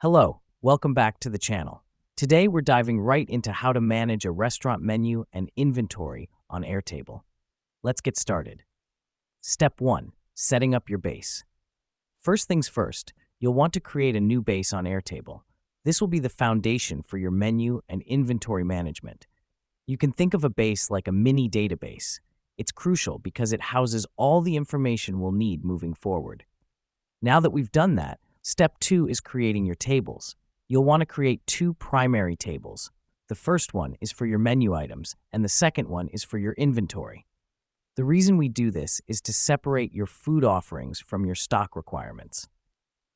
Hello, welcome back to the channel. Today we're diving right into how to manage a restaurant menu and inventory on Airtable. Let's get started. Step 1. Setting up your base. First things first, you'll want to create a new base on Airtable. This will be the foundation for your menu and inventory management. You can think of a base like a mini database. It's crucial because it houses all the information we'll need moving forward. Now that we've done that, step 2 is creating your tables. You'll want to create two primary tables. The first one is for your menu items, and the second one is for your inventory. The reason we do this is to separate your food offerings from your stock requirements.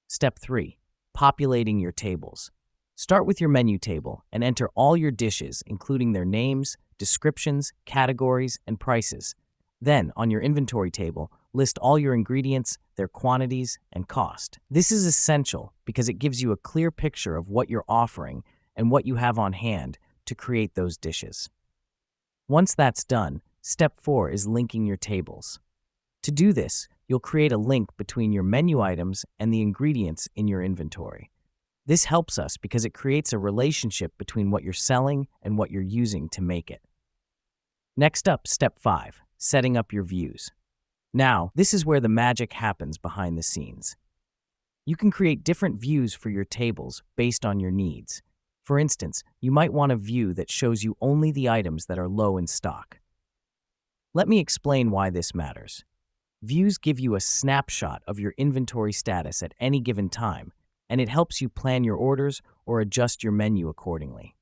Step 3. Populating your tables. Start with your menu table and enter all your dishes, including their names, descriptions, categories, and prices. Then, on your inventory table, list all your ingredients, their quantities, and cost. This is essential because it gives you a clear picture of what you're offering and what you have on hand to create those dishes. Once that's done, step 4 is linking your tables. To do this, you'll create a link between your menu items and the ingredients in your inventory. This helps us because it creates a relationship between what you're selling and what you're using to make it. Next up, step 5, setting up your views. Now, this is where the magic happens behind the scenes. You can create different views for your tables based on your needs. For instance, you might want a view that shows you only the items that are low in stock. Let me explain why this matters. Views give you a snapshot of your inventory status at any given time, and it helps you plan your orders or adjust your menu accordingly.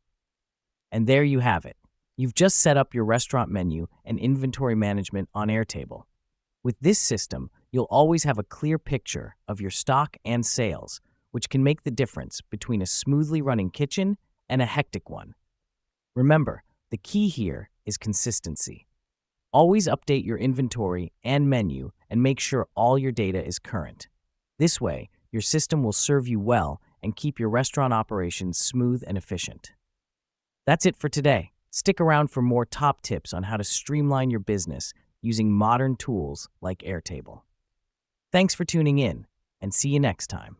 And there you have it. You've just set up your restaurant menu and inventory management on Airtable. With this system, you'll always have a clear picture of your stock and sales, which can make the difference between a smoothly running kitchen and a hectic one. Remember, the key here is consistency. Always update your inventory and menu and make sure all your data is current. This way, your system will serve you well and keep your restaurant operations smooth and efficient. That's it for today. Stick around for more top tips on how to streamline your business using modern tools like Airtable. Thanks for tuning in, and see you next time.